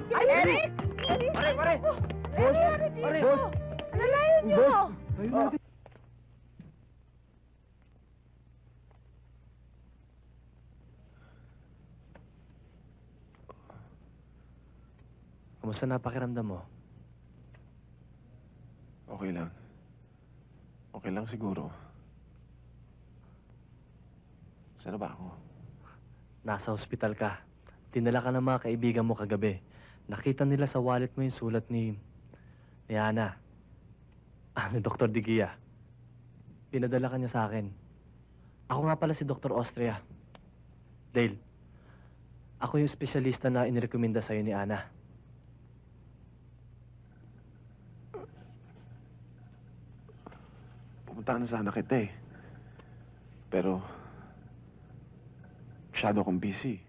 Ay, Eric! Pare, pare! Ano nangyari dito? Boss! Alalayan niyo! Ayun natin. Kamusta na pakiramdam mo? Okay lang. Okay lang siguro. Saan na ba ako? Nasa ospital ka. Dinala ka ng mga kaibigan mo kagabi. Nakita nila sa wallet mo yung sulat ni Ana. Ni Dr. Digia. Pinadala ka niya sa akin. Ako nga pala si Dr. Austria. Dale, ako yung espesyalista na inirekomenda sa'yo ni Ana. Pupunta na sana kita eh. Pero, masyado akong busy.